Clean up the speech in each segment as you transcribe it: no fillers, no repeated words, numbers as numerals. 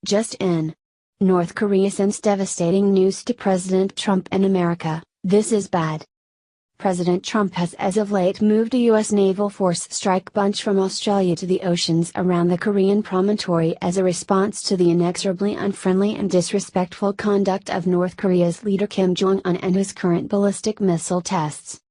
Just in. North Korea sends devastating news to President Trump and America, this is bad. President Trump has as of late moved a U.S. naval force strike bunch from Australia to the oceans around the Korean promontory as a response to the inexorably unfriendly and disrespectful conduct of North Korea's leader Kim Jong-un and his current ballistic missile tests.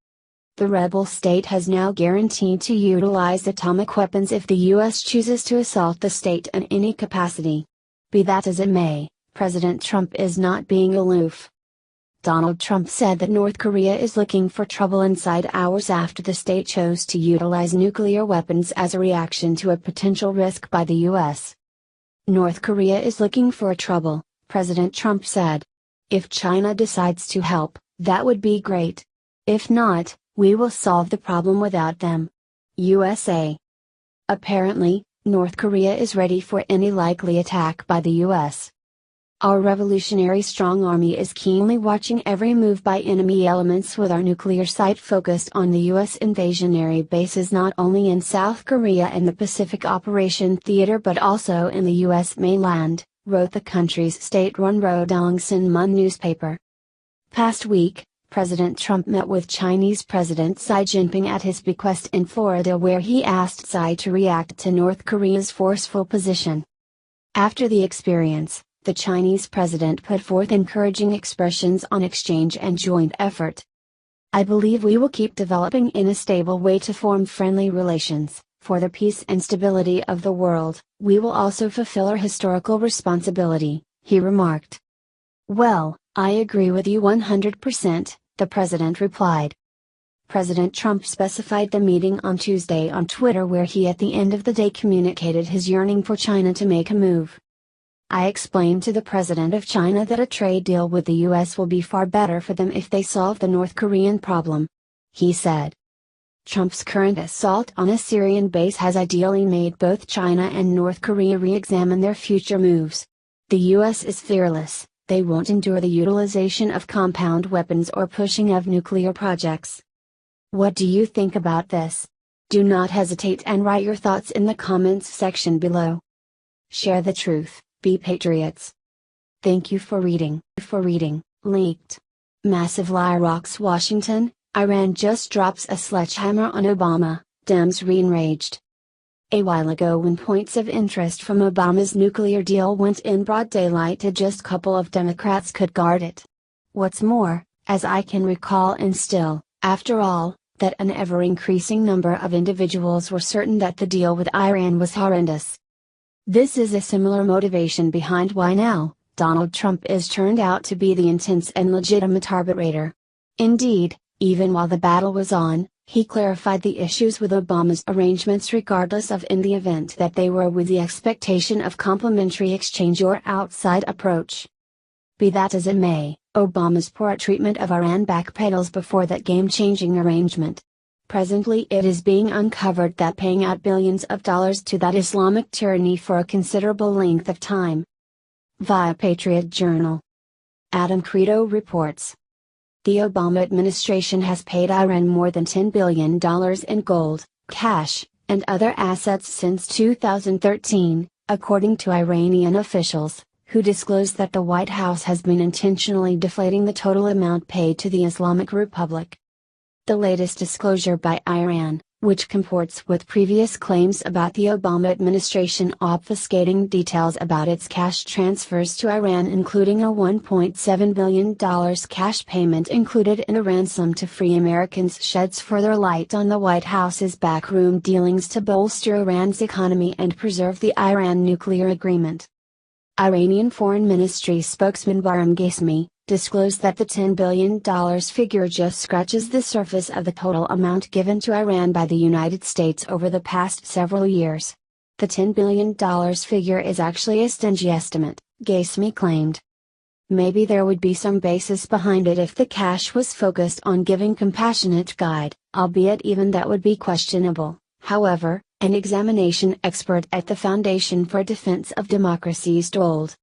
The rebel state has now guaranteed to utilize atomic weapons if the U.S. chooses to assault the state in any capacity. Be that as it may, President Trump is not being aloof. Donald Trump said that North Korea is looking for trouble inside hours after the state chose to utilize nuclear weapons as a reaction to a potential risk by the U.S. North Korea is looking for trouble, President Trump said. If China decides to help, that would be great. If not, we will solve the problem without them. USA. Apparently, North Korea is ready for any likely attack by the U.S. Our revolutionary strong army is keenly watching every move by enemy elements with our nuclear sight focused on the U.S. invasionary bases not only in South Korea and the Pacific Operation Theater but also in the U.S. mainland, wrote the country's state-run Rodong Sinmun newspaper. Past week, President Trump met with Chinese President Xi Jinping at his bequest in Florida where he asked Xi to react to North Korea's forceful position. After the experience, the Chinese president put forth encouraging expressions on exchange and joint effort. I believe we will keep developing in a stable way to form friendly relations, for the peace and stability of the world. We will also fulfill our historical responsibility, he remarked. Well, I agree with you 100%, the president replied. President Trump specified the meeting on Tuesday on Twitter where he at the end of the day communicated his yearning for China to make a move. I explained to the president of China that a trade deal with the U.S. will be far better for them if they solve the North Korean problem. He said. Trump's current assault on a Syrian base has ideally made both China and North Korea re-examine their future moves. The U.S. is fearless, they won't endure the utilization of compound weapons or pushing of nuclear projects. What do you think about this? Do not hesitate and write your thoughts in the comments section below. Share the truth. Be patriots. Thank you for reading. Leaked. Massive lie rocks Washington, Iran just drops a sledgehammer on Obama, Dems re-enraged. A while ago when points of interest from Obama's nuclear deal went in broad daylight just a couple of Democrats could guard it. What's more, as I can recall and still, after all, that an ever-increasing number of individuals were certain that the deal with Iran was horrendous. This is a similar motivation behind why now, Donald Trump is turned out to be the intense and legitimate arbitrator. Indeed, even while the battle was on, he clarified the issues with Obama's arrangements regardless of in the event that they were with the expectation of complimentary exchange or outside approach. Be that as it may, Obama's poor treatment of Iran backpedals before that game-changing arrangement. Presently it is being uncovered that paying out billions of dollars to that Islamic tyranny for a considerable length of time. Via Patriot Journal. Adam Credo reports. The Obama administration has paid Iran more than $10 billion in gold, cash, and other assets since 2013, according to Iranian officials, who disclosed that the White House has been intentionally deflating the total amount paid to the Islamic Republic. The latest disclosure by Iran, which comports with previous claims about the Obama administration obfuscating details about its cash transfers to Iran, including a $1.7 billion cash payment included in a ransom to free Americans, sheds further light on the White House's backroom dealings to bolster Iran's economy and preserve the Iran nuclear agreement. Iranian Foreign Ministry spokesman Bahram Ghasemi disclosed that the $10 billion figure just scratches the surface of the total amount given to Iran by the United States over the past several years. The $10 billion figure is actually a stingy estimate, Ghasemi claimed. Maybe there would be some basis behind it if the cash was focused on giving compassionate guide, albeit even that would be questionable. However, an examination expert at the Foundation for Defense of Democracy told.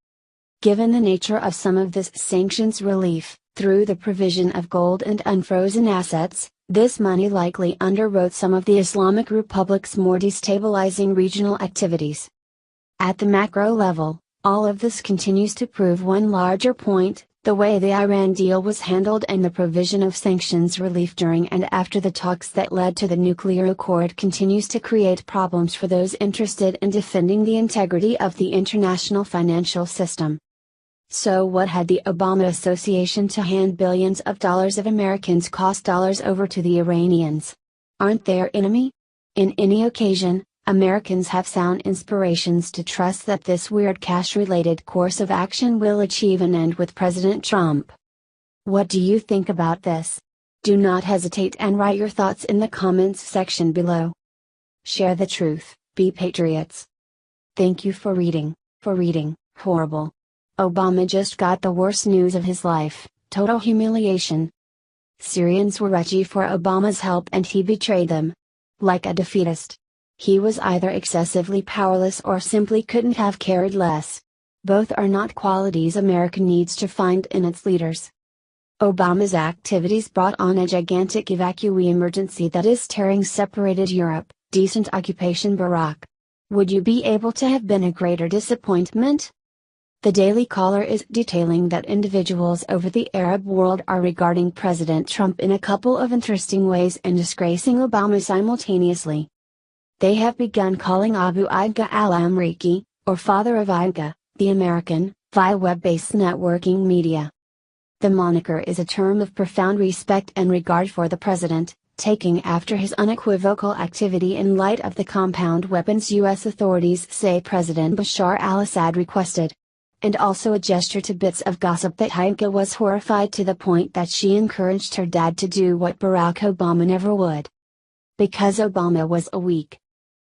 Given the nature of some of this sanctions relief, through the provision of gold and unfrozen assets, this money likely underwrote some of the Islamic Republic's more destabilizing regional activities. At the macro level, All of this continues to prove one larger point: the way the Iran deal was handled and the provision of sanctions relief during and after the talks that led to the nuclear accord continues to create problems for those interested in defending the integrity of the international financial system. So what had the Obama Association to hand billions of dollars of Americans' cost dollars over to the Iranians? Aren't they our enemy? In any occasion, Americans have sound inspirations to trust that this weird cash-related course of action will achieve an end with President Trump. What do you think about this? Do not hesitate and write your thoughts in the comments section below. Share the truth, be patriots. Thank you for reading. Horrible. Obama just got the worst news of his life, total humiliation. Syrians were ready for Obama's help and he betrayed them. Like a defeatist. He was either excessively powerless or simply couldn't have cared less. Both are not qualities America needs to find in its leaders. Obama's activities brought on a gigantic evacuee emergency that is tearing separated Europe. Decent occupation Barack. Would you be able to have been a greater disappointment? The Daily Caller is detailing that individuals over the Arab world are regarding President Trump in a couple of interesting ways and disgracing Obama simultaneously. They have begun calling Abu Aidga al-Amriki, or Father of Aidga, the American, via web-based networking media. The moniker is a term of profound respect and regard for the president, taking after his unequivocal activity in light of the compound weapons U.S. authorities say President Bashar al-Assad requested. And also a gesture to bits of gossip that Aidga was horrified to the point that she encouraged her dad to do what Barack Obama never would. Because Obama was a weak.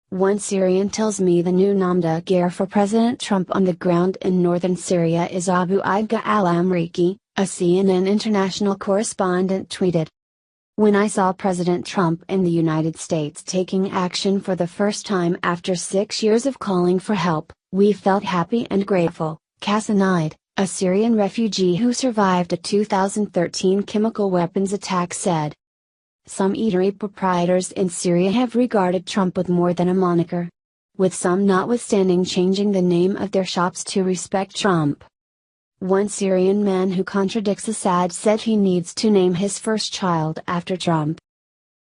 One Syrian tells me the new nom de guerre for President Trump on the ground in northern Syria is Abu Aidga al-Amriki, a CNN international correspondent tweeted. When I saw President Trump in the United States taking action for the first time after 6 years of calling for help, we felt happy and grateful, Kasanaid, a Syrian refugee who survived a 2013 chemical weapons attack said. Some eatery proprietors in Syria have regarded Trump with more than a moniker. With some notwithstanding changing the name of their shops to respect Trump. One Syrian man who contradicts Assad said he needs to name his first child after Trump.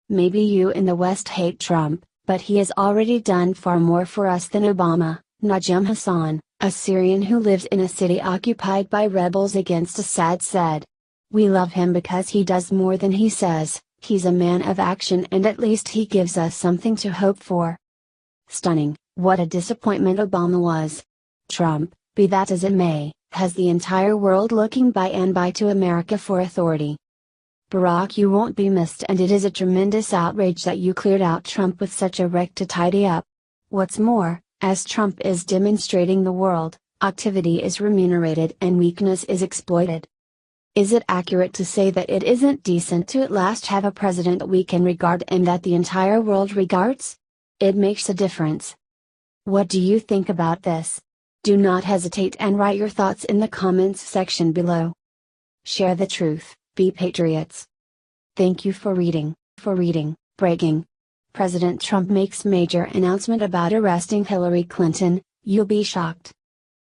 Maybe you in the West hate Trump, but he has already done far more for us than Obama, Najim Hassan, a Syrian who lives in a city occupied by rebels against Assad said. We love him because he does more than he says. He's a man of action and at least he gives us something to hope for. Stunning, what a disappointment Obama was. Trump, be that as it may, has the entire world looking by and by to America for authority. Barack, you won't be missed and it is a tremendous outrage that you cleared out Trump with such a wreck to tidy up. What's more, as Trump is demonstrating the world, activity is remunerated and weakness is exploited. Is it accurate to say that it isn't decent to at last have a president we can regard and that the entire world regards? It makes a difference. What do you think about this? Do not hesitate and write your thoughts in the comments section below. Share the truth, be patriots. Thank you for reading. Breaking. President Trump makes major announcement about arresting Hillary Clinton, you'll be shocked.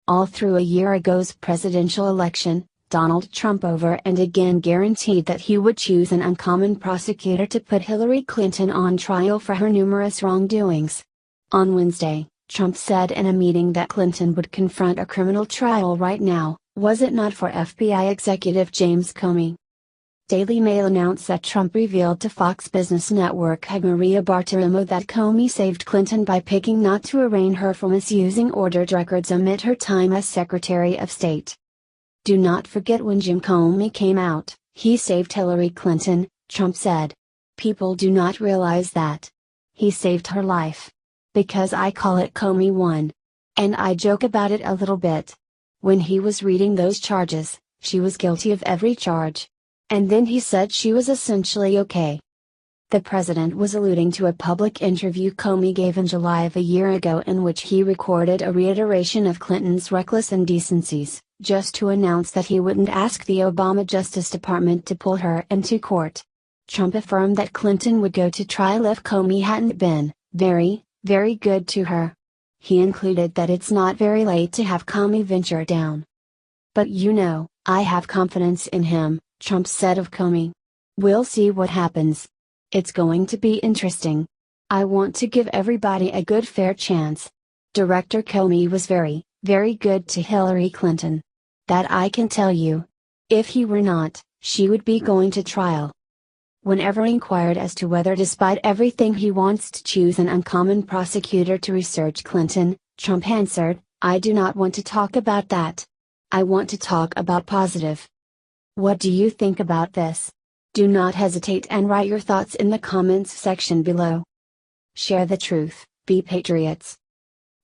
All through a year ago's presidential election, Donald Trump over and again guaranteed that he would choose an uncommon prosecutor to put Hillary Clinton on trial for her numerous wrongdoings. On Wednesday, Trump said in a meeting that Clinton would confront a criminal trial right now, was it not for FBI executive James Comey? Daily Mail announced that Trump revealed to Fox Business Network head Maria Bartiromo that Comey saved Clinton by picking not to arraign her for misusing ordered records amid her time as Secretary of State. Do not forget when Jim Comey came out, he saved Hillary Clinton, Trump said. People do not realize that. He saved her life. Because I call it Comey 1. And I joke about it a little bit. When he was reading those charges, she was guilty of every charge. And then he said she was essentially okay. The president was alluding to a public interview Comey gave in July of a year ago in which he recorded a reiteration of Clinton's reckless indecencies, just to announce that he wouldn't ask the Obama Justice Department to pull her into court. Trump affirmed that Clinton would go to trial if Comey hadn't been very, very good to her. He included that it's not very late to have Comey venture down. But you know, I have confidence in him, Trump said of Comey. We'll see what happens. It's going to be interesting. I want to give everybody a good fair chance. Director Comey was very, very good to Hillary Clinton. That I can tell you. If he were not, she would be going to trial. Whenever inquired as to whether despite everything he wants to choose an uncommon prosecutor to research Clinton, Trump answered, "I do not want to talk about that. I want to talk about positive." What do you think about this? Do not hesitate and write your thoughts in the comments section below. Share the truth, be patriots.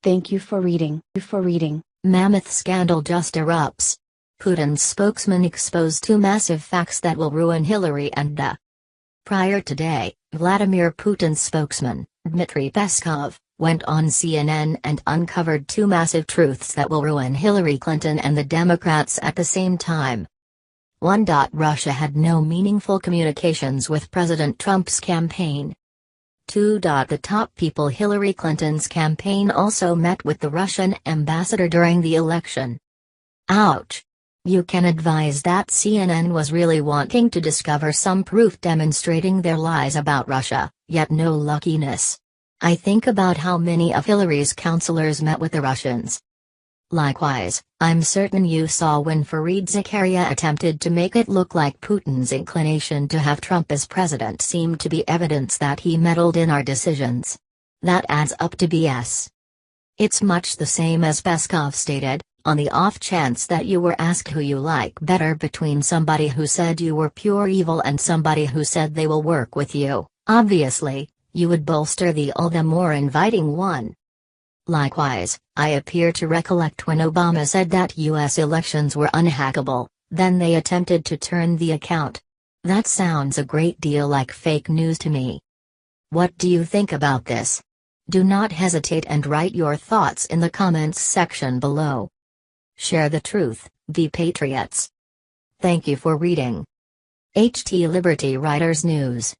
Thank you for reading. Mammoth scandal just erupts. Putin's spokesman exposed two massive facts that will ruin Hillary and Prior today, Vladimir Putin's spokesman, Dmitry Peskov, went on CNN and uncovered two massive truths that will ruin Hillary Clinton and the Democrats at the same time. 1. Russia had no meaningful communications with President Trump's campaign. 2. The top people Hillary Clinton's campaign also met with the Russian ambassador during the election. Ouch! You can advise that CNN was really wanting to discover some proof demonstrating their lies about Russia, yet no luckiness. I think about how many of Hillary's counselors met with the Russians. Likewise, I'm certain you saw when Fareed Zakaria attempted to make it look like Putin's inclination to have Trump as president seemed to be evidence that he meddled in our decisions. That adds up to BS. It's much the same as Peskov stated, on the off chance that you were asked who you like better between somebody who said you were pure evil and somebody who said they will work with you, obviously, you would bolster the all the more inviting one. Likewise, I appear to recollect when Obama said that U.S. elections were unhackable, then they attempted to turn the account. That sounds a great deal like fake news to me. What do you think about this? Do not hesitate and write your thoughts in the comments section below. Share the truth, be patriots. Thank you for reading. HT Liberty Writers News.